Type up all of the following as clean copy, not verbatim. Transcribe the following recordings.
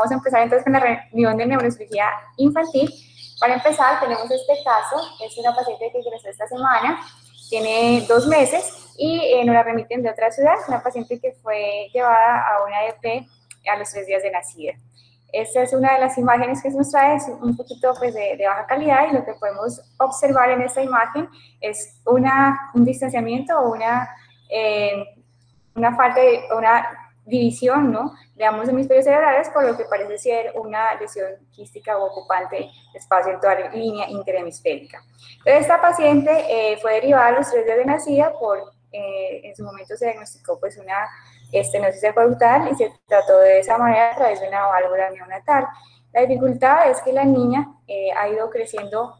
vamos a empezar entonces con la reunión de neurocirugía infantil. Para empezar, tenemos este caso, es una paciente que ingresó esta semana, tiene 2 meses y nos la remiten de otra ciudad, una paciente que fue llevada a una EP a los 3 días de nacida. Esta es una de las imágenes que se nos trae, es un poquito pues, de baja calidad, y lo que podemos observar en esta imagen es un distanciamiento o una falta de una división, ¿no?, de ambos hemisferios cerebrales, por lo que parece ser una lesión quística o ocupante de espacio en toda la línea interhemisférica. Entonces, esta paciente fue derivada a los 3 días de nacida en su momento se diagnosticó pues una estenosis acueductal y se trató de esa manera a través de una válvula neonatal. La dificultad es que la niña ha ido creciendo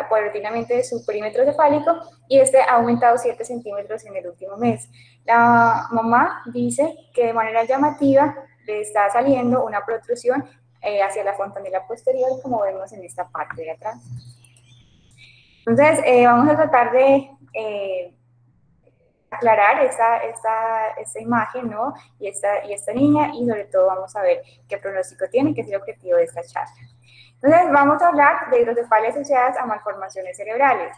paulatinamente su perímetro cefálico y ha aumentado 7 centímetros en el último mes. La mamá dice que de manera llamativa le está saliendo una protrusión hacia la fontanela posterior, como vemos en esta parte de atrás. Entonces, vamos a tratar de aclarar esta imagen, ¿no?, y esta niña, y sobre todo vamos a ver qué pronóstico tiene, que es el objetivo de esta charla. Entonces, vamos a hablar de hidrocefalias asociadas a malformaciones cerebrales.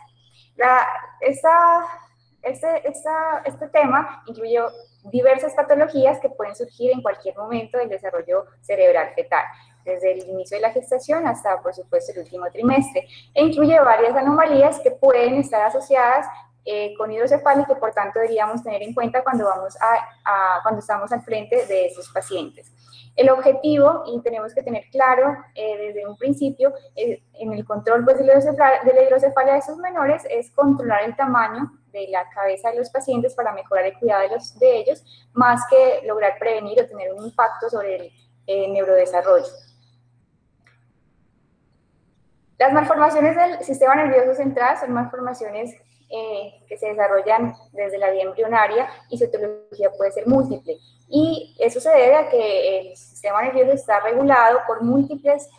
Este tema incluye diversas patologías que pueden surgir en cualquier momento del desarrollo cerebral fetal, desde el inicio de la gestación hasta, por supuesto, el último trimestre, e incluye varias anomalías que pueden estar asociadas con hidrocefalia y que, por tanto, deberíamos tener en cuenta cuando estamos al frente de estos pacientes. El objetivo, y tenemos que tener claro desde un principio, en el control pues, de la hidrocefalia de estos menores, es controlar el tamaño de la cabeza de los pacientes para mejorar el cuidado de ellos, más que lograr prevenir o tener un impacto sobre el neurodesarrollo. Las malformaciones del sistema nervioso central son malformaciones que se desarrollan desde la vida embrionaria, y su etiología puede ser múltiple. Y eso se debe a que el sistema nervioso está regulado por múltiples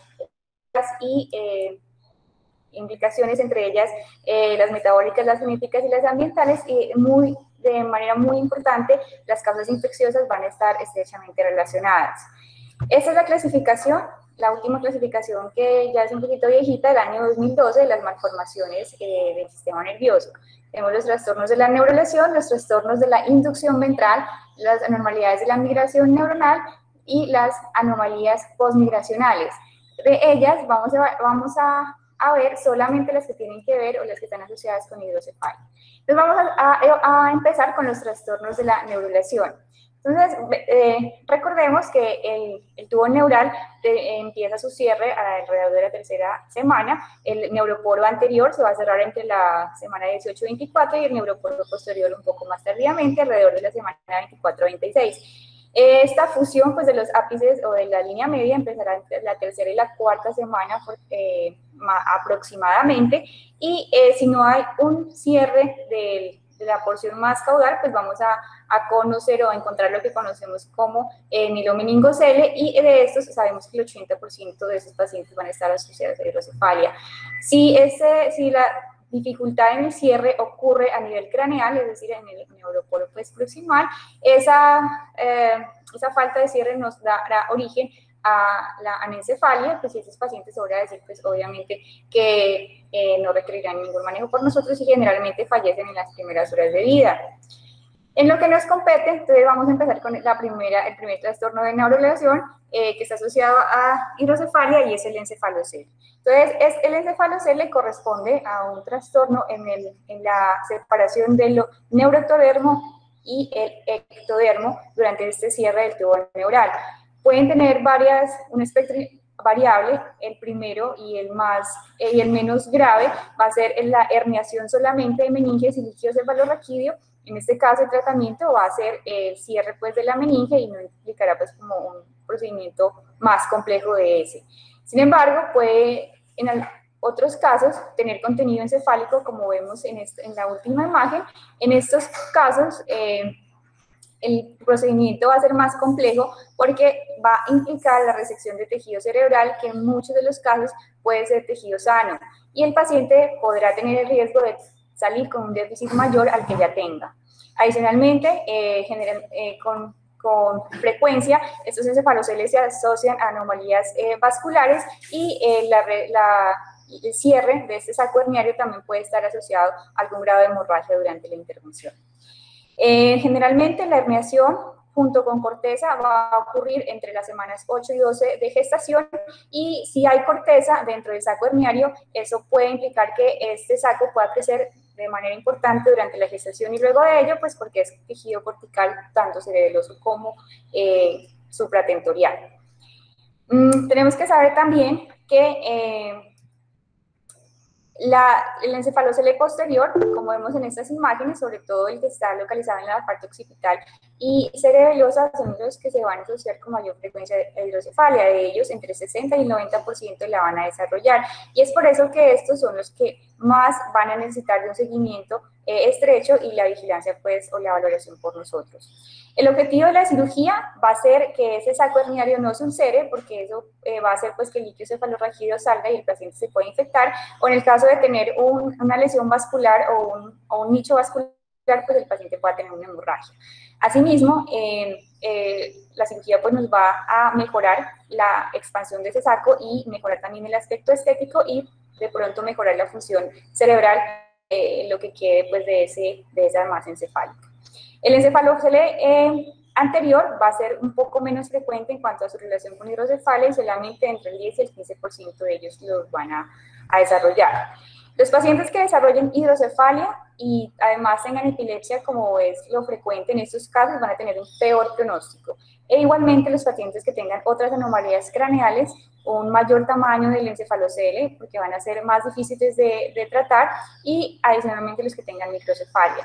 implicaciones, entre ellas las metabólicas, las genéticas y las ambientales, y de manera muy importante, las causas infecciosas van a estar estrechamente relacionadas. Esta es la clasificación, la última clasificación, que ya es un poquito viejita, del año 2012, de las malformaciones del sistema nervioso. Tenemos los trastornos de la neurolesión, los trastornos de la inducción ventral, las anormalidades de la migración neuronal y las anomalías postmigracionales. De ellas vamos a ver solamente las que tienen que ver o las que están asociadas con hidrocefalia. Entonces vamos a empezar con los trastornos de la neurolesión. Entonces, recordemos que el tubo neural empieza su cierre alrededor de la 3ª semana. El neuroporo anterior se va a cerrar entre la semana 18-24 y el neuroporo posterior un poco más tardíamente, alrededor de la semana 24-26. Esta fusión pues, de los ápices o de la línea media empezará entre la 3ª y la 4ª semana aproximadamente, y si no hay un cierre de la porción más caudal, pues vamos a conocer o a encontrar lo que conocemos como milomeningocele, y de estos sabemos que el 80% de esos pacientes van a estar asociados a hidrocefalia. Si la dificultad en el cierre ocurre a nivel craneal, es decir, en el neuroporo pues, proximal, esa falta de cierre nos dará origen a la anencefalia, pues si esos pacientes sobra decir, pues obviamente que no requerirán ningún manejo por nosotros y generalmente fallecen en las primeras horas de vida. En lo que nos compete, entonces vamos a empezar con el primer trastorno de neurolesión que está asociado a hidrocefalia, y es el encefalocele. Entonces, el encefalocele corresponde a un trastorno en la separación del neuroectodermo y el ectodermo durante este cierre del tubo neural. Pueden tener un espectro variable. El primero y el menos grave va a ser la herniación solamente de meninges y líquido cefalorraquídeo. En este caso, el tratamiento va a ser el cierre pues, de la meninge y no implicará pues, como un procedimiento más complejo de ese. Sin embargo, puede en otros casos tener contenido encefálico, como vemos en la última imagen. En estos casos, el procedimiento va a ser más complejo porque va a implicar la resección de tejido cerebral, que en muchos de los casos puede ser tejido sano, y el paciente podrá tener el riesgo de salir con un déficit mayor al que ya tenga. Adicionalmente, con con frecuencia, estos encefaloceles se asocian a anomalías vasculares y el cierre de este saco herniario también puede estar asociado a algún grado de hemorragia durante la intervención. Generalmente la herniación junto con corteza va a ocurrir entre las semanas 8 y 12 de gestación, y si hay corteza dentro del saco herniario, eso puede implicar que este saco pueda crecer de manera importante durante la gestación y luego de ello, pues porque es tejido cortical tanto cerebeloso como supratentorial. Tenemos que saber también que el encefalocele posterior, como vemos en estas imágenes, sobre todo el que está localizado en la parte occipital y cerebelosa, son los que se van a asociar con mayor frecuencia de hidrocefalia. De ellos, entre 60 y el 90% la van a desarrollar. Y es por eso que estos son los que más van a necesitar de un seguimiento estrecho y la vigilancia, pues, o la valoración por nosotros. El objetivo de la cirugía va a ser que ese saco herniario no se ulcere, porque eso va a hacer pues que el líquido cefalorraquídeo salga y el paciente se puede infectar, o en el caso de tener una lesión vascular o un nicho vascular, pues el paciente pueda tener una hemorragia. Asimismo, la cirugía pues nos va a mejorar la expansión de ese saco y mejorar también el aspecto estético y de pronto mejorar la función cerebral, lo que quede pues de esa masa encefálica. El encefalocele anterior va a ser un poco menos frecuente en cuanto a su relación con hidrocefalia, y solamente entre el 10 y el 15% de ellos los van a desarrollar. Los pacientes que desarrollen hidrocefalia y además tengan epilepsia, como es lo frecuente en estos casos, van a tener un peor pronóstico. E igualmente los pacientes que tengan otras anomalías craneales, un mayor tamaño del encefalocele, porque van a ser más difíciles de tratar, y adicionalmente los que tengan microcefalia.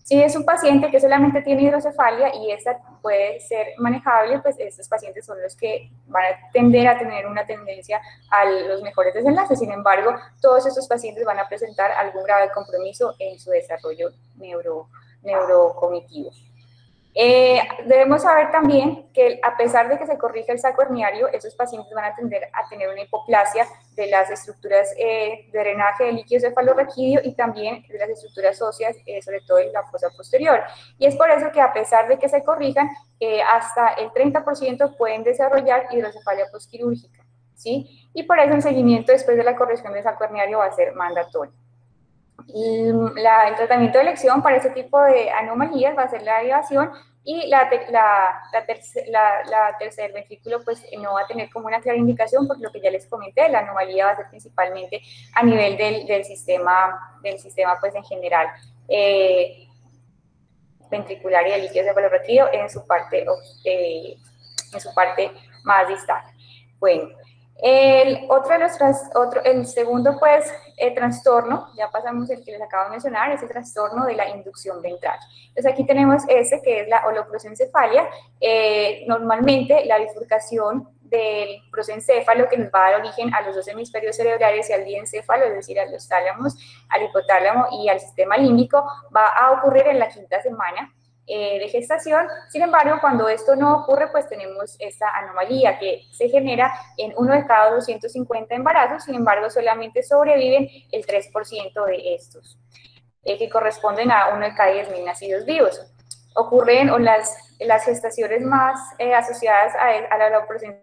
Si es un paciente que solamente tiene hidrocefalia y esta puede ser manejable, pues estos pacientes son los que van a tender a tener una tendencia a los mejores desenlaces. Sin embargo, todos estos pacientes van a presentar algún grave compromiso en su desarrollo neurocognitivo. Debemos saber también que a pesar de que se corrija el saco herniario, esos pacientes van a tender a tener una hipoplasia de las estructuras de drenaje del líquido cefalorraquídeo y también de las estructuras óseas, sobre todo en la fosa posterior. Y es por eso que a pesar de que se corrijan, hasta el 30% pueden desarrollar hidrocefalia postquirúrgica, ¿sí? Y por eso el seguimiento después de la corrección del saco herniario va a ser mandatorio. El tratamiento de elección para este tipo de anomalías va a ser la derivación, y tercer ventrículo pues no va a tener como una clara indicación, por lo que ya les comenté, la anomalía va a ser principalmente a nivel del sistema pues en general ventricular y del líquido cefalorraquídeo en su parte más distal. Bueno, el segundo pues trastorno, ya pasamos el que les acabo de mencionar, es el trastorno de la inducción ventral. Entonces aquí tenemos ese que es la holocrocencefalia. Normalmente la bifurcación del prosencéfalo, que nos va a dar origen a los dos hemisferios cerebrales y al diencéfalo, es decir, a los tálamos, al hipotálamo y al sistema límbico, va a ocurrir en la quinta semana de gestación. Sin embargo, cuando esto no ocurre, pues tenemos esta anomalía que se genera en 1 de cada 250 embarazos. Sin embargo, solamente sobreviven el 3% de estos, que corresponden a 1 de cada 10.000 nacidos vivos. Ocurren, o las gestaciones más asociadas a la holoprocencia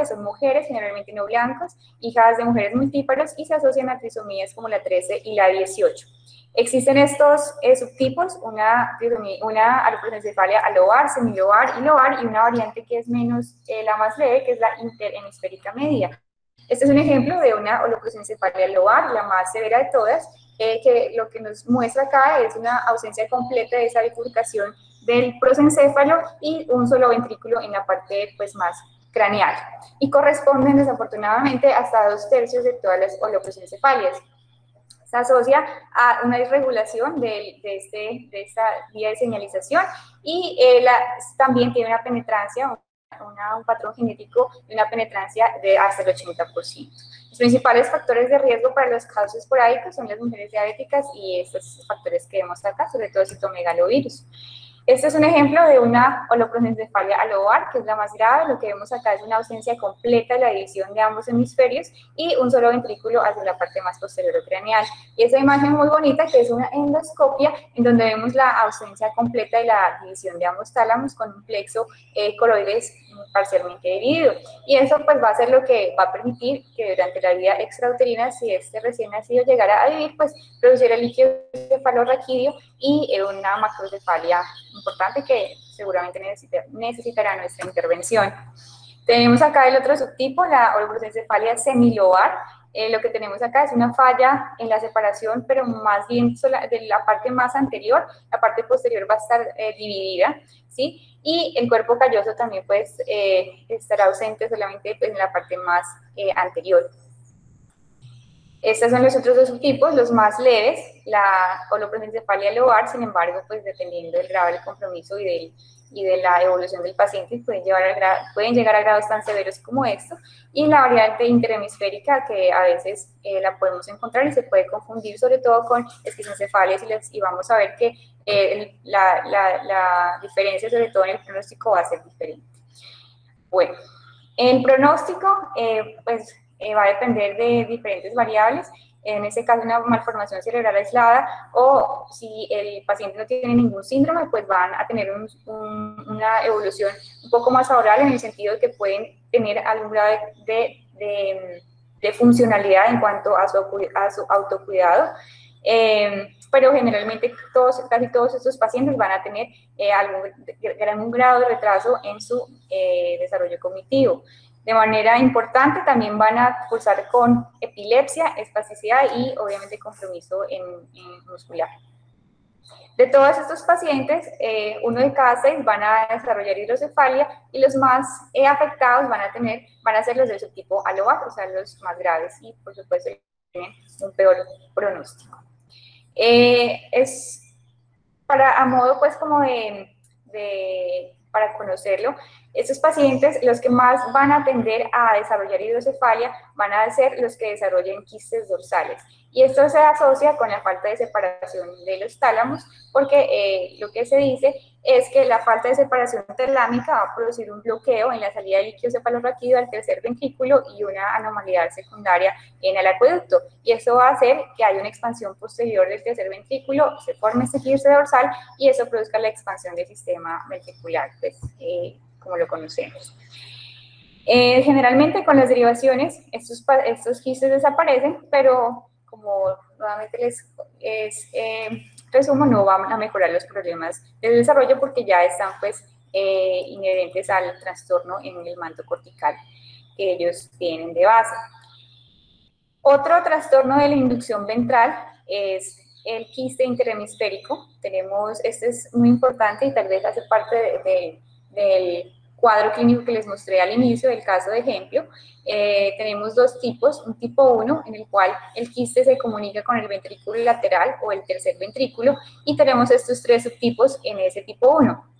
son mujeres, generalmente no blancas, hijas de mujeres multíparos, y se asocian a trisomías como la 13 y la 18. Existen estos subtipos, una aloprosencefalia alobar, semilobar y lobar, y una variante que es menos, la más leve, que es la interhemisférica media. Este es un ejemplo de una holoprosencefalia lobar, la más severa de todas, que lo que nos muestra acá es una ausencia completa de esa bifurcación del prosencéfalo y un solo ventrículo en la parte pues más craneal, y corresponden desafortunadamente hasta 2/3 de todas las holoprosencefalias. Se asocia a una disregulación de esta vía de señalización, y también tiene una penetrancia, un patrón genético de una penetrancia de hasta el 80%. Los principales factores de riesgo para los casos esporádicos son las mujeres diabéticas y estos factores que vemos acá, sobre todo el citomegalovirus. Este es un ejemplo de una holoprosencefalia alobar, que es la más grave. Lo que vemos acá es una ausencia completa de la división de ambos hemisferios y un solo ventrículo hacia la parte más posterior craneal. Y esa imagen muy bonita, que es una endoscopia, en donde vemos la ausencia completa de la división de ambos tálamos con un plexo coloides parcialmente dividido. Y eso pues va a ser lo que va a permitir que durante la vida extrauterina, si este recién nacido llegara a vivir, pues produciera líquido cefalorraquídeo y una macrocefalia importante que seguramente necesitará nuestra intervención. Tenemos acá el otro subtipo, la holoprosencefalia semilobar. Lo que tenemos acá es una falla en la separación, pero más bien de la parte más anterior. La parte posterior va a estar dividida, ¿sí? Y el cuerpo calloso también pues estará ausente solamente pues, en la parte más anterior. Estos son los otros dos subtipos, los más leves, la holoprosencefalia lobar. Sin embargo, pues dependiendo del grado del compromiso y de la evolución del paciente, pueden llegar a grados tan severos como estos, y la variante interhemisférica, que a veces la podemos encontrar y se puede confundir sobre todo con esquizoencefalias, y vamos a ver que la diferencia, sobre todo en el pronóstico, va a ser diferente. Bueno, el pronóstico, pues va a depender de diferentes variables. En este caso, una malformación cerebral aislada, o si el paciente no tiene ningún síndrome, pues van a tener una evolución un poco más favorable, en el sentido de que pueden tener algún grado de funcionalidad en cuanto a su autocuidado. Pero generalmente casi todos estos pacientes van a tener algún grado de retraso en su desarrollo cognitivo. De manera importante, también van a cursar con epilepsia, espasticidad y obviamente compromiso en muscular. De todos estos pacientes, 1 de cada 6 van a desarrollar hidrocefalia, y los más afectados van a ser los del subtipo alobar, o sea, los más graves, y por supuesto tienen un peor pronóstico. Es a modo pues como para conocerlo, estos pacientes, los que más van a tender a desarrollar hidrocefalia van a ser los que desarrollen quistes dorsales, y esto se asocia con la falta de separación de los tálamos, porque lo que se dice es que la falta de separación talámica va a producir un bloqueo en la salida de líquido cefalorraquídeo al tercer ventrículo y una anomalía secundaria en el acueducto, y eso va a hacer que haya una expansión posterior del tercer ventrículo, se forme este quiste dorsal, y eso produzca la expansión del sistema ventricular, pues, como lo conocemos. Generalmente con las derivaciones estos quistes desaparecen, pero como nuevamente resumo, no van a mejorar los problemas del desarrollo, porque ya están pues inherentes al trastorno en el manto cortical que ellos tienen de base. Otro trastorno de la inducción ventral es el quiste interhemisférico. Este es muy importante y tal vez hace parte del cuadro clínico que les mostré al inicio del caso de ejemplo. Tenemos dos tipos, un tipo 1 en el cual el quiste se comunica con el ventrículo lateral o el tercer ventrículo, y tenemos estos 3 subtipos en ese tipo 1.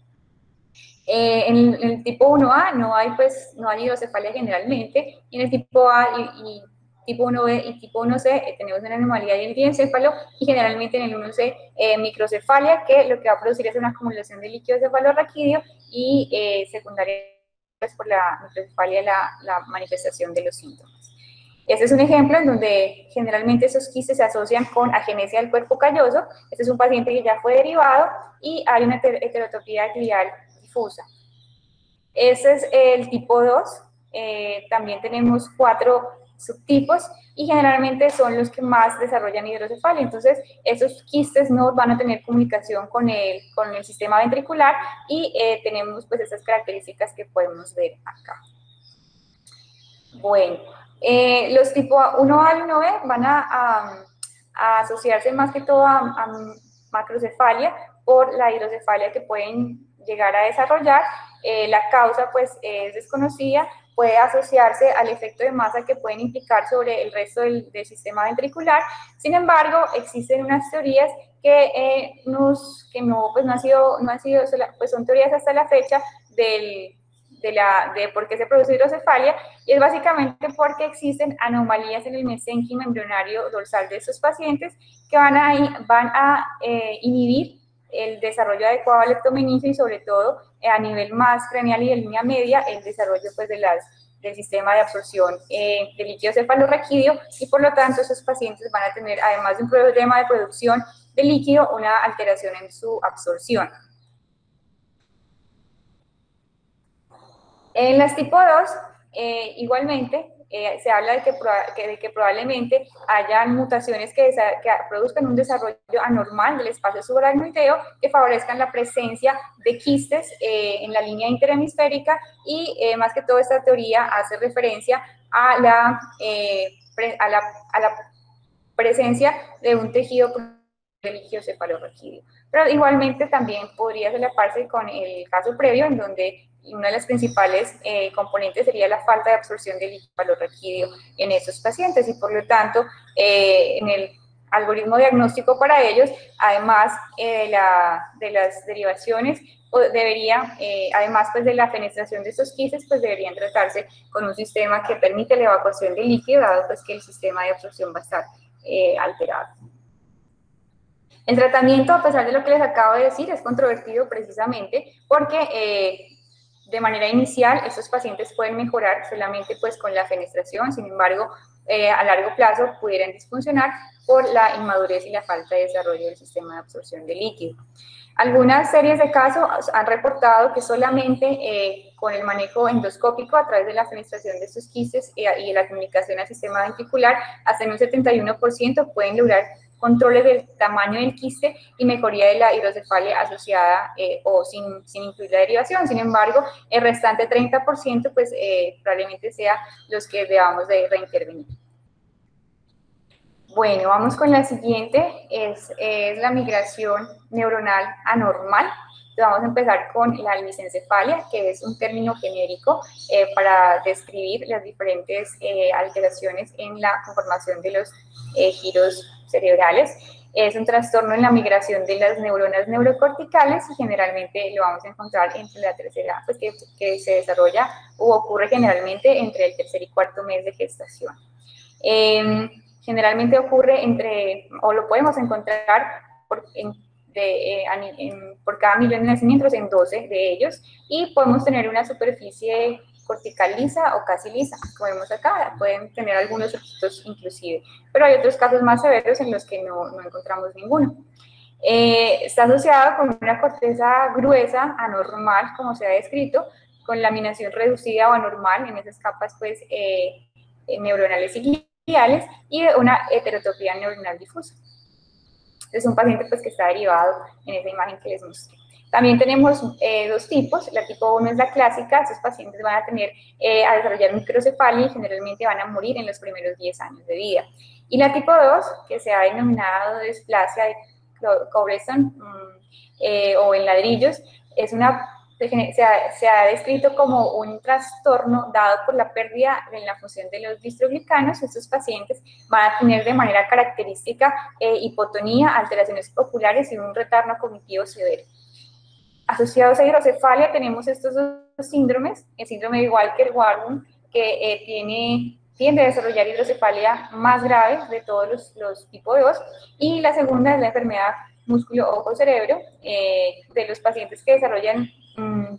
En el tipo 1A no hay hidrocefalia generalmente, y en el tipo A y tipo 1B y tipo 1C tenemos una anomalía del diencéfalo, y generalmente en el 1C microcefalia, que lo que va a producir es una acumulación de líquido cefalorraquídeo, y secundaria pues, por la microcefalia la manifestación de los síntomas. Este es un ejemplo en donde generalmente esos quistes se asocian con agenesia del cuerpo calloso. Este es un paciente que ya fue derivado y hay una heterotopía glial difusa. Ese es el tipo 2. También tenemos 4 subtipos, y generalmente son los que más desarrollan hidrocefalia. Entonces, esos quistes no van a tener comunicación con el sistema ventricular, y tenemos pues esas características que podemos ver acá. Bueno, los tipo 1A y 1B van a asociarse más que todo a macrocefalia por la hidrocefalia que pueden llegar a desarrollar. La causa pues es desconocida, puede asociarse al efecto de masa que pueden implicar sobre el resto del sistema ventricular. Sin embargo, existen unas teorías que no han sido, pues son teorías hasta la fecha de por qué se produce hidrocefalia, y es básicamente porque existen anomalías en el mesenquima embrionario dorsal de estos pacientes que van a inhibir el desarrollo adecuado del leptomeningio y sobre todo a nivel más craneal y de línea media, el desarrollo pues del sistema de absorción de líquido cefalorraquídeo, y por lo tanto esos pacientes van a tener, además de un problema de producción de líquido, una alteración en su absorción. En las tipo 2, igualmente, se habla de que probablemente hayan mutaciones que produzcan un desarrollo anormal del espacio subaracnoideo que favorezcan la presencia de quistes en la línea interhemisférica, y más que todo esta teoría hace referencia a la presencia de un tejido de líquido cefalorraquídeo. Pero igualmente también podría solaparse con el caso previo, en donde una de las principales componentes sería la falta de absorción del líquido cefalorraquídeo en esos pacientes, y por lo tanto en el algoritmo diagnóstico para ellos, además de las derivaciones, debería, además pues de la fenestración de estos quistes, pues deberían tratarse con un sistema que permite la evacuación del líquido, dado pues que el sistema de absorción va a estar alterado. El tratamiento, a pesar de lo que les acabo de decir, es controvertido precisamente porque de manera inicial estos pacientes pueden mejorar solamente pues con la fenestración. Sin embargo, a largo plazo pudieran disfuncionar por la inmadurez y la falta de desarrollo del sistema de absorción de líquido. Algunas series de casos han reportado que solamente con el manejo endoscópico a través de la fenestración de estos quistes y la comunicación al sistema ventricular, hasta en un 71% pueden lograr controles del tamaño del quiste y mejoría de la hidrocefalia asociada o sin incluir la derivación. Sin embargo, el restante 30% pues probablemente sea los que debamos de reintervenir. Bueno, vamos con la siguiente, es la migración neuronal anormal. Entonces vamos a empezar con la albicencefalia, que es un término genérico para describir las diferentes alteraciones en la conformación de los giros cerebrales. Es un trastorno en la migración de las neuronas neurocorticales y generalmente lo vamos a encontrar entre la tercera, pues que se desarrolla o ocurre generalmente entre el tercer y cuarto mes de gestación. Generalmente ocurre o lo podemos encontrar por cada millón de nacimientos en 12 de ellos, y podemos tener una superficie cortical lisa o casi lisa, como vemos acá, pueden tener algunos ojitos inclusive, pero hay otros casos más severos en los que no encontramos ninguno. Está asociado con una corteza gruesa, anormal, como se ha descrito, con laminación reducida o anormal en esas capas pues, neuronales y gliales, y una heterotopía neuronal difusa. Es un paciente pues, que está derivado en esa imagen que les mostré. También tenemos dos tipos. La tipo 1 es la clásica. Estos pacientes van a desarrollar microcefalia y generalmente van a morir en los primeros 10 años de vida. Y la tipo 2, que se ha denominado displasia de Cobreston o en ladrillos, se ha descrito como un trastorno dado por la pérdida en la función de los distroglicanos. Estos pacientes van a tener de manera característica hipotonía, alteraciones oculares y un retardo cognitivo severo. Asociados a hidrocefalia tenemos estos dos síndromes, el síndrome de Walker-Warburg, que tiende a desarrollar hidrocefalia más grave de todos los tipos 2, y la segunda es la enfermedad músculo-ojo-cerebro. De los pacientes que desarrollan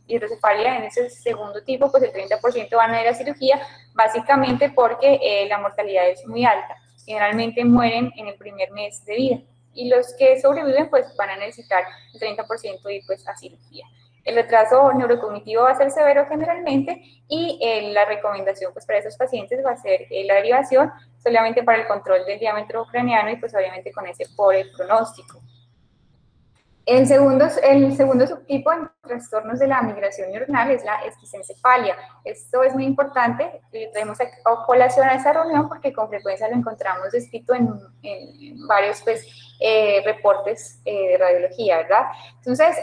hidrocefalia en ese segundo tipo, pues el 30% van a ir a cirugía, básicamente porque la mortalidad es muy alta. Generalmente mueren en el primer mes de vida, y los que sobreviven pues van a necesitar el 30% ir pues a cirugía. El retraso neurocognitivo va a ser severo generalmente, y la recomendación pues para esos pacientes va a ser la derivación solamente para el control del diámetro craneano y pues obviamente con ese pobre pronóstico. El segundo subtipo en trastornos de la migración neuronal es la esquisencefalia. Esto es muy importante, traemos a colación a esta reunión porque con frecuencia lo encontramos descrito en varios pues, reportes de radiología, ¿verdad? Entonces,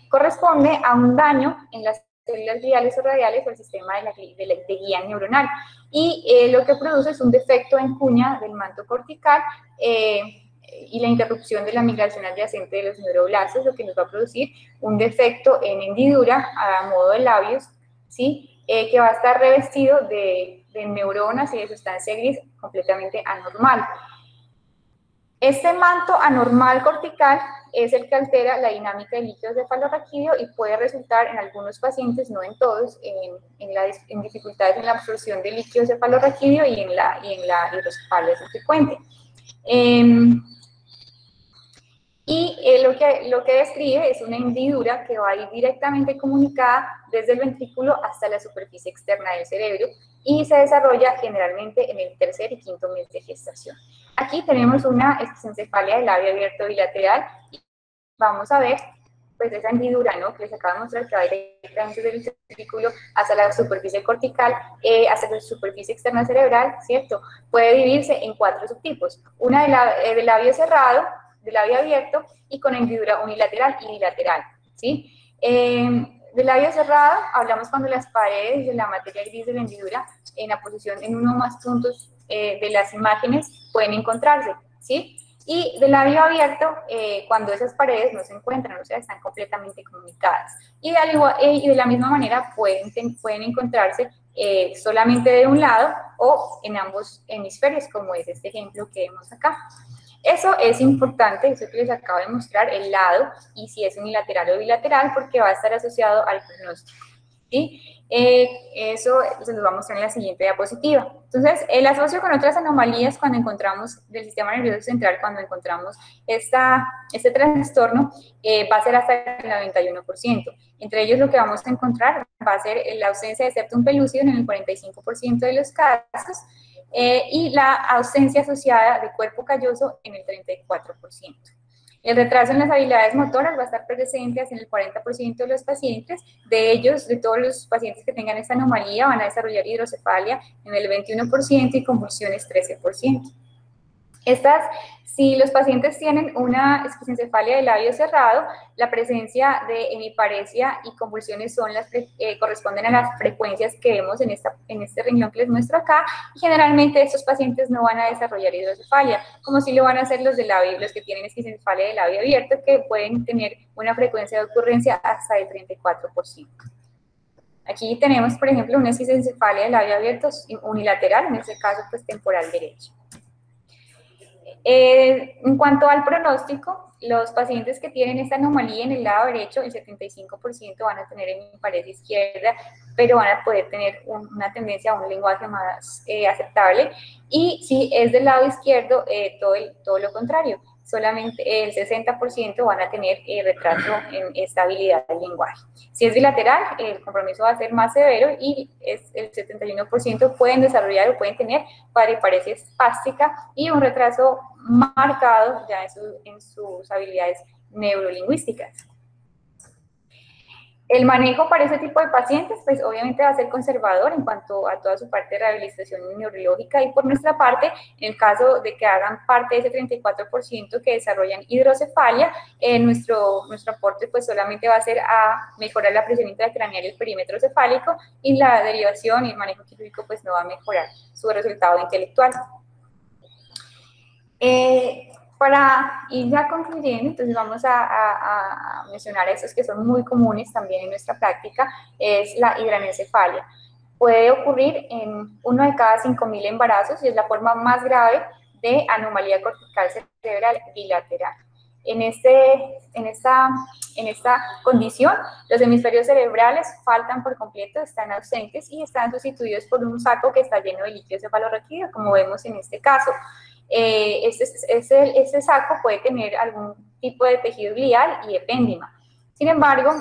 corresponde a un daño en las células gliales o radiales o el sistema de guía neuronal, y lo que produce es un defecto en cuña del manto cortical, y la interrupción de la migración adyacente de los neuroblastos, lo que nos va a producir un defecto en hendidura a modo de labios, ¿sí? Que va a estar revestido de neuronas y de sustancia gris completamente anormal. Este manto anormal cortical es el que altera la dinámica del líquido cefalorraquídeo y puede resultar en algunos pacientes, no en todos, en dificultades en la absorción del líquido cefalorraquídeo y en la hidrocefalia subsecuente. Lo que describe es una hendidura que va a ir directamente comunicada desde el ventrículo hasta la superficie externa del cerebro y se desarrolla generalmente en el tercer y quinto mes de gestación. Aquí tenemos una esquistocefalia del labio abierto bilateral y vamos a ver pues esa hendidura, ¿no?, que les acabo de mostrar, que va directamente desde el ventrículo hasta la superficie cortical, hasta la superficie externa cerebral, ¿cierto? Puede dividirse en 4 subtipos, una de labio cerrado, de labio abierto y con hendidura unilateral y bilateral, ¿sí? De labio cerrado hablamos cuando las paredes de la materia gris de la hendidura en la posición en uno o más puntos de las imágenes pueden encontrarse, ¿sí? Y del labio abierto, cuando esas paredes no se encuentran, o sea, están completamente comunicadas. Y de la misma manera pueden encontrarse solamente de un lado o en ambos hemisferios, como es este ejemplo que vemos acá. Eso es importante, eso que les acabo de mostrar, el lado, y si es unilateral o bilateral, porque va a estar asociado al pronóstico, ¿sí? Eso se los va a mostrar en la siguiente diapositiva. Entonces, el asocio con otras anomalías cuando encontramos del sistema nervioso central, cuando encontramos este trastorno, va a ser hasta el 91%. Entre ellos lo que vamos a encontrar va a ser la ausencia de septum pelúcido en el 45% de los casos, y la ausencia asociada de cuerpo calloso en el 34%. El retraso en las habilidades motoras va a estar presente en el 40% de los pacientes. De ellos, de todos los pacientes que tengan esta anomalía, van a desarrollar hidrocefalia en el 21% y convulsiones 13%. Si los pacientes tienen una esquistocefalia del labio cerrado, la presencia de hemiparesia y convulsiones corresponden a las frecuencias que vemos en este renglón que les muestro acá, y generalmente estos pacientes no van a desarrollar hidrocefalia, como si lo van a hacer los que tienen esquistocefalia del labio abierto, que pueden tener una frecuencia de ocurrencia hasta del 34%. Aquí tenemos, por ejemplo, una esquistocefalia del labio abierto unilateral, en este caso, pues temporal derecho. En cuanto al pronóstico, los pacientes que tienen esta anomalía en el lado derecho, el 75% van a tener hemiparesia izquierda, pero van a poder tener una tendencia a un lenguaje más aceptable. Y si es del lado izquierdo, todo lo contrario. Solamente el 60% van a tener retraso en estabilidad del lenguaje. Si es bilateral, el compromiso va a ser más severo y el 71% pueden desarrollar o pueden tener paresia espástica y un retraso marcado ya en sus habilidades neurolingüísticas. El manejo para ese tipo de pacientes, pues obviamente va a ser conservador en cuanto a toda su parte de rehabilitación neurológica, y por nuestra parte, en el caso de que hagan parte de ese 34% que desarrollan hidrocefalia, nuestro aporte pues solamente va a ser a mejorar la presión intracraneal y el perímetro cefálico, y la derivación y el manejo quirúrgico pues no va a mejorar su resultado intelectual. Para ir ya concluyendo, entonces vamos a mencionar estos que son muy comunes también en nuestra práctica, es la hidranencefalia. Puede ocurrir en 1 de cada 5.000 embarazos y es la forma más grave de anomalía cortical cerebral bilateral. En esta condición, los hemisferios cerebrales faltan por completo, están ausentes y están sustituidos por un saco que está lleno de líquido cefalorraquídeo, como vemos en este caso. Este saco puede tener algún tipo de tejido glial y epéndima. Sin embargo,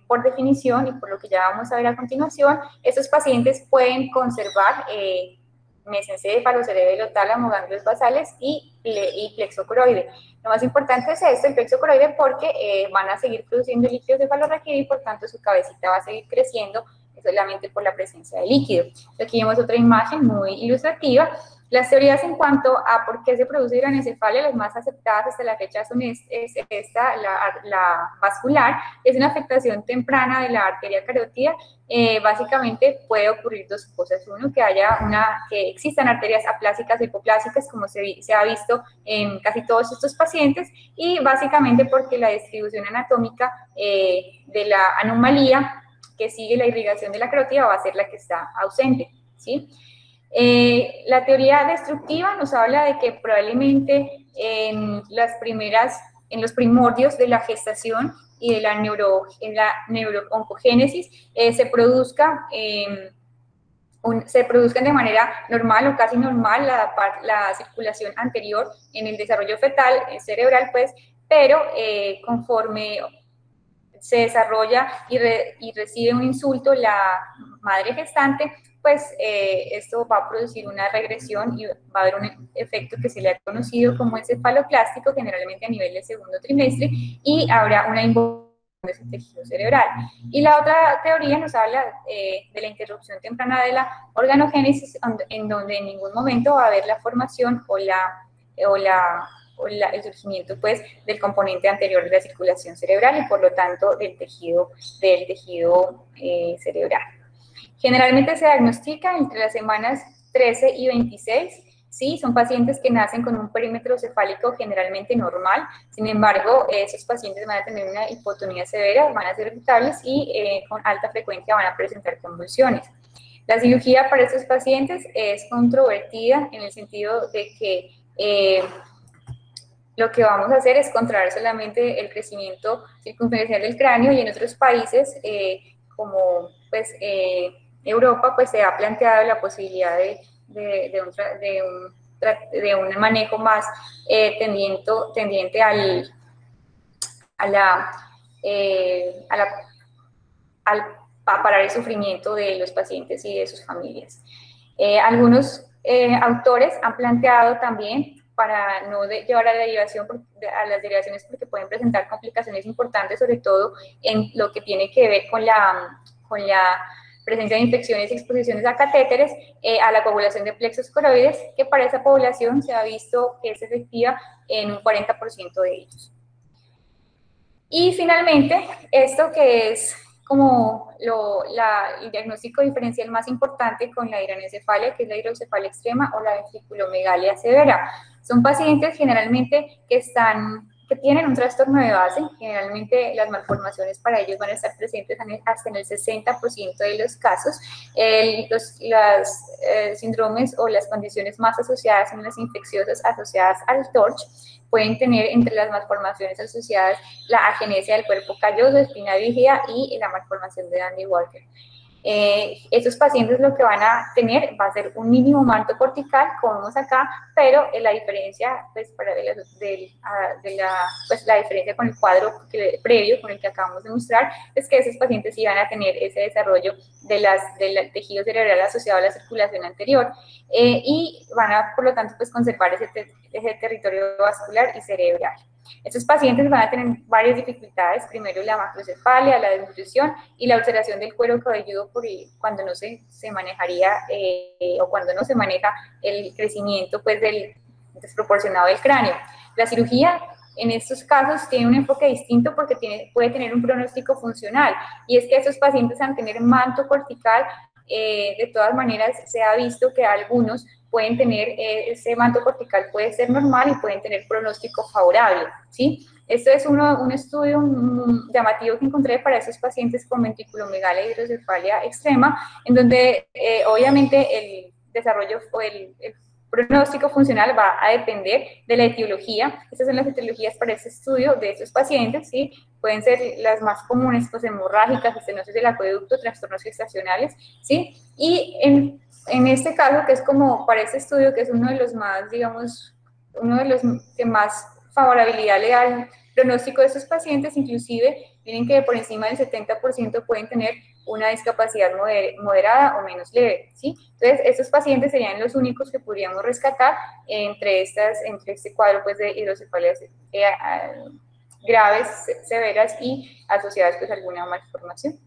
por definición y por lo que ya vamos a ver a continuación, estos pacientes pueden conservar mesencéfalo, tálamo, ganglios basales y plexo coroide. Lo más importante es esto, el plexo coroide, porque van a seguir produciendo líquido cefalorraquídeo y por tanto su cabecita va a seguir creciendo solamente por la presencia de líquido. Aquí vemos otra imagen muy ilustrativa. Las teorías en cuanto a por qué se produce hidranencefalia, las más aceptadas hasta la fecha son la vascular, es una afectación temprana de la arteria carótida. Básicamente puede ocurrir dos cosas: uno, que existan arterias aplásicas o hipoplásicas, como se ha visto en casi todos estos pacientes, y básicamente porque la distribución anatómica de la anomalía que sigue la irrigación de la carótida va a ser la que está ausente, ¿sí? La teoría destructiva nos habla de que probablemente en los primordios de la gestación y de la neurooncogénesis se produzcan de manera normal o casi normal la circulación anterior en el desarrollo fetal, cerebral, pues, pero conforme se desarrolla y recibe un insulto la madre gestante, pues esto va a producir una regresión y va a haber un efecto que se le ha conocido como encefaloclástico, generalmente a nivel del segundo trimestre, y habrá una involución de ese tejido cerebral. Y la otra teoría nos habla de la interrupción temprana de la organogénesis, en donde en ningún momento va a haber la formación o el surgimiento pues, del componente anterior de la circulación cerebral y por lo tanto del tejido cerebral. Generalmente se diagnostica entre las semanas 13 y 26, ¿sí? Son pacientes que nacen con un perímetro cefálico generalmente normal, sin embargo, esos pacientes van a tener una hipotonía severa, van a ser irritables y con alta frecuencia van a presentar convulsiones. La cirugía para estos pacientes es controvertida en el sentido de que lo que vamos a hacer es controlar solamente el crecimiento circunferencial del cráneo y en otros países como pues, Europa pues se ha planteado la posibilidad de un manejo más tendiente a parar el sufrimiento de los pacientes y de sus familias. Algunos autores han planteado también para no llevar a las derivaciones porque pueden presentar complicaciones importantes, sobre todo en lo que tiene que ver con la presencia de infecciones y exposiciones a catéteres, a la coagulación de plexos coroides, que para esa población se ha visto que es efectiva en un 40% de ellos. Y finalmente, esto que es como el diagnóstico diferencial más importante con la hidranencefalia, que es la hidrocefalia extrema o la ventriculomegalia severa. Son pacientes generalmente que tienen un trastorno de base, generalmente las malformaciones para ellos van a estar presentes hasta en el 60% de los casos. Los síndromes o las condiciones más asociadas son las infecciosas asociadas al TORCH, pueden tener entre las malformaciones asociadas la agenesia del cuerpo calloso, espina bífida y la malformación de Dandy-Walker. Estos pacientes lo que van a tener va a ser un mínimo manto cortical, como vemos acá, pero la diferencia, pues, la diferencia con el cuadro previo, con el que acabamos de mostrar, es que esos pacientes sí van a tener ese desarrollo del tejido cerebral asociado a la circulación anterior y van a, por lo tanto, pues, conservar ese territorio vascular y cerebral. Estos pacientes van a tener varias dificultades, primero la macrocefalia, la desnutrición y la ulceración del cuero cabelludo cuando no se manejaría o cuando no se maneja el crecimiento pues, desproporcionado del cráneo. La cirugía en estos casos tiene un enfoque distinto porque puede tener un pronóstico funcional y es que estos pacientes al tener manto cortical de todas maneras se ha visto que algunos pueden tener, ese manto cortical puede ser normal y pueden tener pronóstico favorable, ¿sí? Esto es un estudio llamativo que encontré para esos pacientes con ventriculomegalia y hidrocefalia extrema, en donde obviamente el desarrollo o el pronóstico funcional va a depender de la etiología. Estas son las etiologías para este estudio de estos pacientes, ¿sí? Pueden ser las más comunes, pues hemorrágicas, estenosis del acueducto, trastornos gestacionales, ¿sí? Y en este caso, que es como para este estudio, que es uno de los más, digamos, uno de los que más favorabilidad le da al pronóstico de estos pacientes, inclusive miren que por encima del 70% pueden tener una discapacidad moderada o menos leve, ¿sí? Entonces, estos pacientes serían los únicos que podríamos rescatar entre este cuadro pues, de hidrocefalias graves, severas y asociadas pues, a alguna malformación.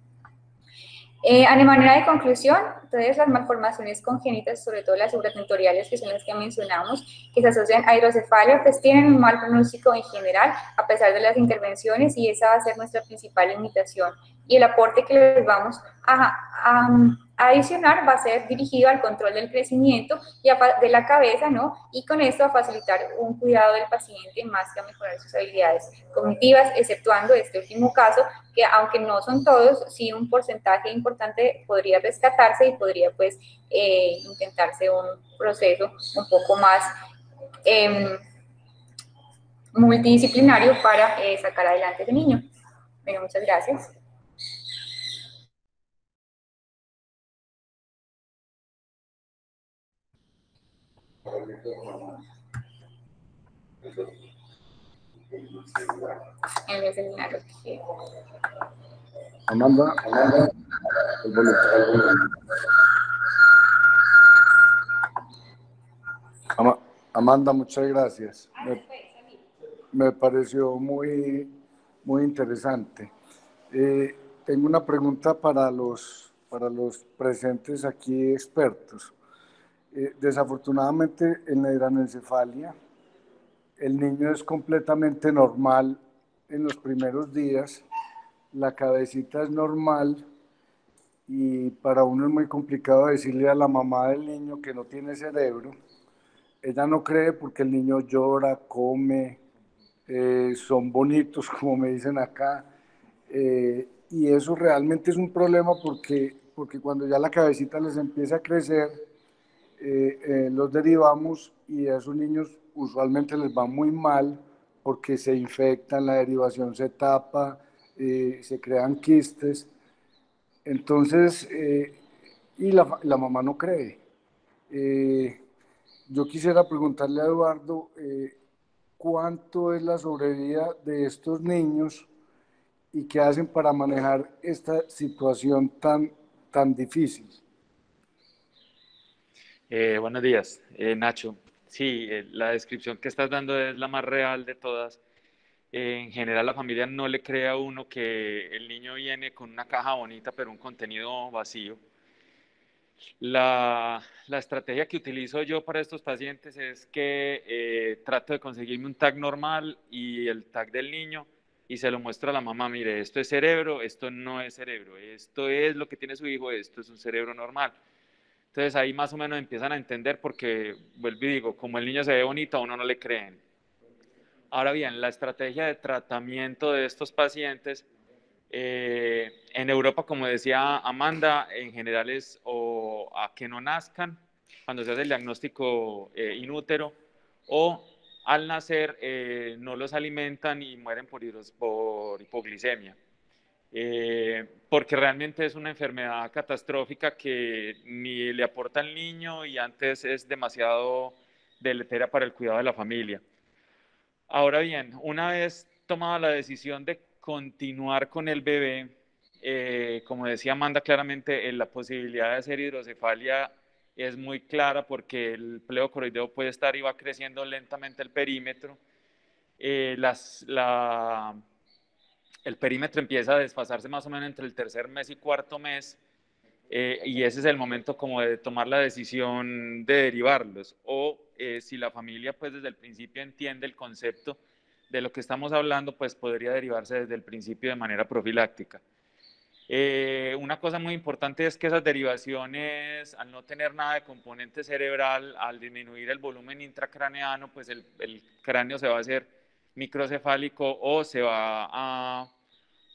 De manera de conclusión, entonces las malformaciones congénitas, sobre todo las supratentoriales, que son las que mencionamos, que se asocian a hidrocefalia, pues tienen un mal pronóstico en general, a pesar de las intervenciones, y esa va a ser nuestra principal limitación. Y el aporte que les vamos a adicional va a ser dirigido al control del crecimiento y de la cabeza, ¿no? Y con esto a facilitar un cuidado del paciente más que a mejorar sus habilidades cognitivas, exceptuando este último caso, que aunque no son todos, sí un porcentaje importante podría rescatarse y podría pues intentarse un proceso un poco más multidisciplinario para sacar adelante a ese niño. Bueno, muchas gracias. En el seminario. Amanda, Amanda, muchas gracias. Me pareció muy interesante. Tengo una pregunta para los presentes aquí expertos. Desafortunadamente, en la hidranencefalia, el niño es completamente normal en los primeros días, la cabecita es normal y para uno es muy complicado decirle a la mamá del niño que no tiene cerebro. Ella no cree porque el niño llora, come, son bonitos, como me dicen acá, y eso realmente es un problema porque cuando ya la cabecita les empieza a crecer, los derivamos y a esos niños usualmente les va muy mal porque se infectan, la derivación se tapa, se crean quistes. Entonces, y la mamá no cree. Yo quisiera preguntarle a Eduardo, ¿cuánto es la sobrevida de estos niños y qué hacen para manejar esta situación tan difícil? Buenos días, Nacho. Sí, la descripción que estás dando es la más real de todas. En general, la familia no le cree a uno que el niño viene con una caja bonita, pero un contenido vacío. La estrategia que utilizo yo para estos pacientes es que trato de conseguirme un tag normal y el tag del niño y se lo muestro a la mamá, mire, esto es cerebro, esto no es cerebro, esto es lo que tiene su hijo, esto es un cerebro normal. Entonces ahí más o menos empiezan a entender porque, vuelvo y digo, como el niño se ve bonito, a uno no le creen. Ahora bien, la estrategia de tratamiento de estos pacientes en Europa, como decía Amanda, en general es o a que no nazcan cuando se hace el diagnóstico in útero o al nacer no los alimentan y mueren por hipoglicemia. Porque realmente es una enfermedad catastrófica que ni le aporta al niño y antes es demasiado deletérea para el cuidado de la familia. Ahora bien, una vez tomada la decisión de continuar con el bebé, como decía Amanda, claramente la posibilidad de hacer hidrocefalia es muy clara porque el pleocoroideo puede estar y va creciendo lentamente el perímetro. El perímetro empieza a desfasarse más o menos entre el tercer mes y cuarto mes, y ese es el momento como de tomar la decisión de derivarlos. O si la familia pues desde el principio entiende el concepto de lo que estamos hablando, pues podría derivarse desde el principio de manera profiláctica. Una cosa muy importante es que esas derivaciones, al no tener nada de componente cerebral, al disminuir el volumen intracraneano, pues el cráneo se va a hacer microcefálico o se va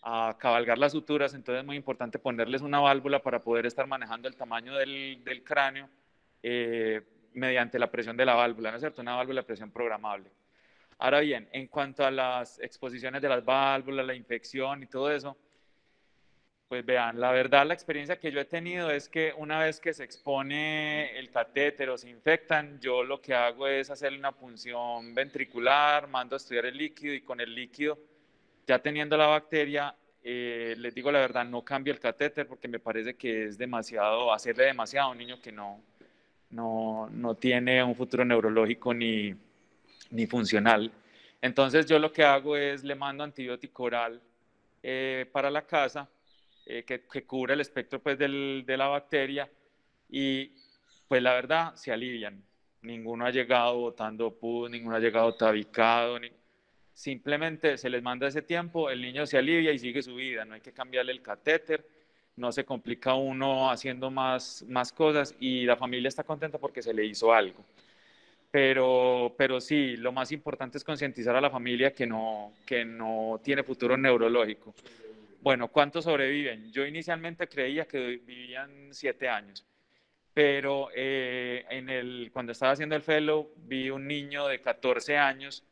a cabalgar las suturas, entonces es muy importante ponerles una válvula para poder estar manejando el tamaño del cráneo mediante la presión de la válvula, ¿no es cierto? Una válvula de presión programable. Ahora bien, en cuanto a las exposiciones de las válvulas, la infección y todo eso, pues vean, la verdad, la experiencia que yo he tenido es que una vez que se expone el catéter o se infectan, yo lo que hago es hacerle una punción ventricular, mando a estudiar el líquido y con el líquido, ya teniendo la bacteria, les digo la verdad, no cambio el catéter porque me parece que es demasiado, hacerle demasiado a un niño que no tiene un futuro neurológico ni funcional. Entonces yo lo que hago es le mando antibiótico oral para la casa que cubre el espectro pues, de la bacteria y pues la verdad se alivian. Ninguno ha llegado botando pus, ninguno ha llegado tabicado, simplemente se les manda ese tiempo, el niño se alivia y sigue su vida, no hay que cambiarle el catéter, no se complica uno haciendo más cosas y la familia está contenta porque se le hizo algo. Pero sí, lo más importante es concientizar a la familia que no tiene futuro neurológico. Bueno, ¿cuántos sobreviven? Yo inicialmente creía que vivían 7 años, pero cuando estaba haciendo el fellow vi un niño de 14 años,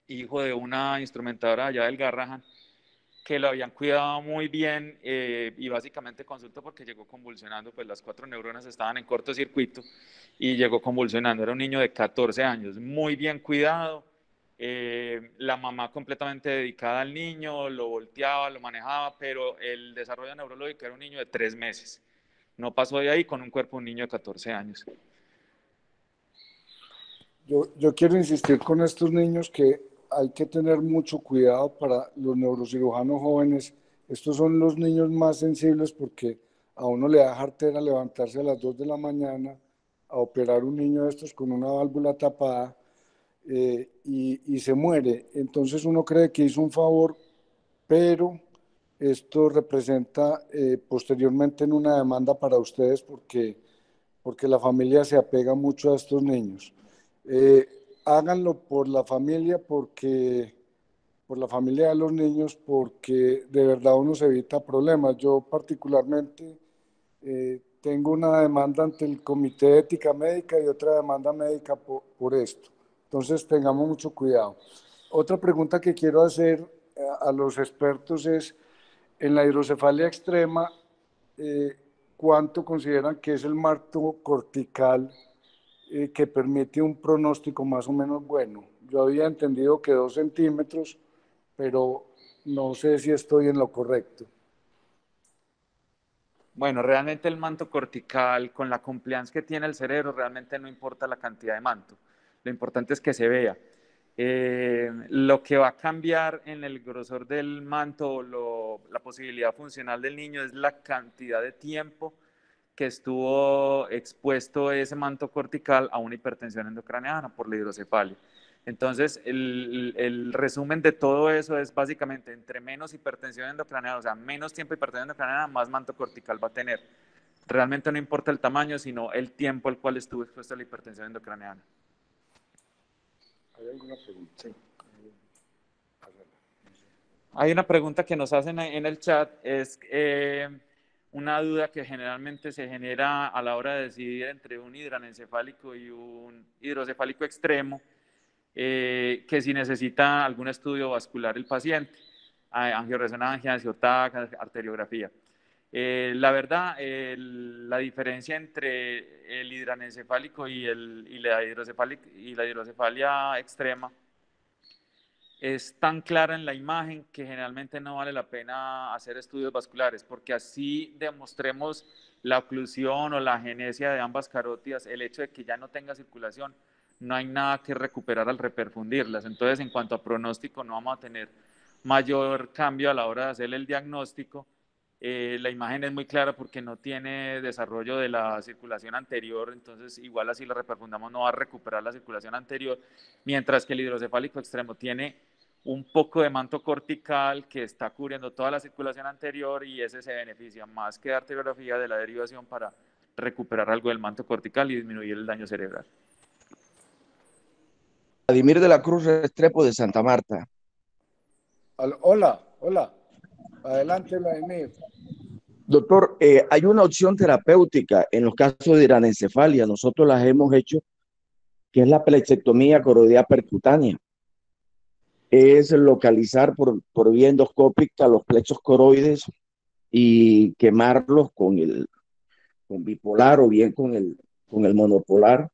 hijo de una instrumentadora allá del Garrahan, que lo habían cuidado muy bien y básicamente consultó porque llegó convulsionando, pues las 4 neuronas estaban en cortocircuito y llegó convulsionando. Era un niño de 14 años, muy bien cuidado, la mamá completamente dedicada al niño, lo volteaba, lo manejaba, pero el desarrollo neurológico era un niño de 3 meses. No pasó de ahí con un cuerpo de un niño de 14 años. Yo quiero insistir con estos niños que hay que tener mucho cuidado para los neurocirujanos jóvenes. Estos son los niños más sensibles porque a uno le da jartera levantarse a las 2 de la mañana a operar un niño de estos con una válvula tapada y se muere. Entonces uno cree que hizo un favor, pero esto representa posteriormente en una demanda para ustedes porque la familia se apega mucho a estos niños. Eh, Háganlo por la familia, por la familia de los niños, porque de verdad uno se evita problemas. Yo particularmente tengo una demanda ante el Comité de Ética Médica y otra demanda médica por esto. Entonces tengamos mucho cuidado. Otra pregunta que quiero hacer a los expertos es, en la hidrocefalia extrema, eh, ¿cuánto consideran que es el marco cortical que permite un pronóstico más o menos bueno? Yo había entendido que 2 centímetros, pero no sé si estoy en lo correcto. Bueno, realmente el manto cortical, con la compliance que tiene el cerebro, realmente no importa la cantidad de manto. Lo importante es que se vea. Lo que va a cambiar en el grosor del manto, la posibilidad funcional del niño, es la cantidad de tiempo que estuvo expuesto ese manto cortical a una hipertensión endocraneana por la hidrocefalia. Entonces, el resumen de todo eso es básicamente entre menos hipertensión endocraneana, o sea, menos tiempo de hipertensión endocraneana, más manto cortical va a tener. Realmente no importa el tamaño, sino el tiempo al cual estuvo expuesto a la hipertensión endocraneana. ¿Hay alguna pregunta? Sí. Hay una pregunta que nos hacen en el chat, es una duda que generalmente se genera a la hora de decidir entre un hidranencefálico y un hidrocefálico extremo, que si necesita algún estudio vascular el paciente, angioresonancia, angiotac, arteriografía. La verdad, la diferencia entre el hidranencefálico y la hidrocefalia extrema es tan clara en la imagen que generalmente no vale la pena hacer estudios vasculares, porque así demostremos la oclusión o la agenesia de ambas carótidas, el hecho de que ya no tenga circulación, no hay nada que recuperar al reperfundirlas. Entonces, en cuanto a pronóstico, no vamos a tener mayor cambio a la hora de hacer el diagnóstico. La imagen es muy clara porque no tiene desarrollo de la circulación anterior, entonces igual así la reperfundamos no va a recuperar la circulación anterior, mientras que el hidrocefálico extremo tiene un poco de manto cortical que está cubriendo toda la circulación anterior y ese se beneficia más que de arteriografía de la derivación para recuperar algo del manto cortical y disminuir el daño cerebral. Vladimir de la Cruz Restrepo de Santa Marta. Hola, hola. Adelante, Vladimir. Doctor, hay una opción terapéutica en los casos de hiranencefalia. Nosotros las hemos hecho, que es la plexectomía coroidea percutánea. Es localizar por vía endoscópica los plexos coroides y quemarlos con bipolar o bien con el monopolar,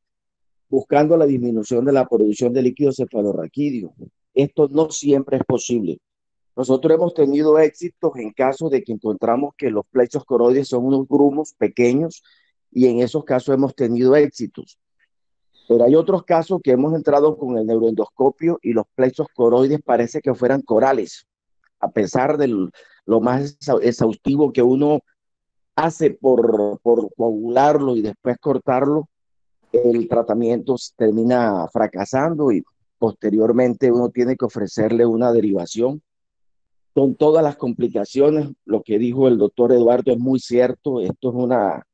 buscando la disminución de la producción de líquido cefalorraquídeo. Esto no siempre es posible. Nosotros hemos tenido éxitos en casos de que encontramos que los plexos coroides son unos grumos pequeños y en esos casos hemos tenido éxitos. Pero hay otros casos que hemos entrado con el neuroendoscopio y los plexos coroides parece que fueran corales, a pesar de lo más exhaustivo que uno hace por coagularlo y después cortarlo, el tratamiento termina fracasando y posteriormente uno tiene que ofrecerle una derivación Son todas las complicaciones. Lo que dijo el doctor Eduardo es muy cierto. Esto es una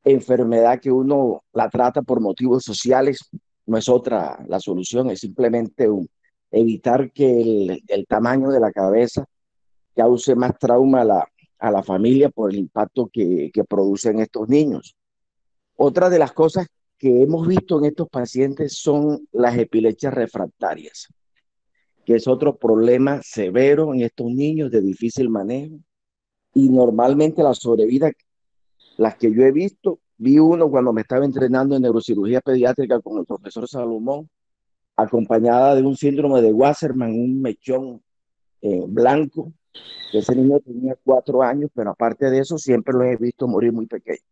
enfermedad que uno la trata por motivos sociales. No es otra la solución, es simplemente evitar que el tamaño de la cabeza cause más trauma a la familia por el impacto que producen estos niños. Otra de las cosas que hemos visto en estos pacientes son las epilepsias refractarias, que es otro problema severo en estos niños de difícil manejo. Y normalmente la sobrevida, las que yo he visto, vi uno cuando me estaba entrenando en neurocirugía pediátrica con el profesor Salomón, acompañada de un síndrome de Wasserman, un mechón blanco. Ese niño tenía 4 años, pero aparte de eso siempre los he visto morir muy pequeños.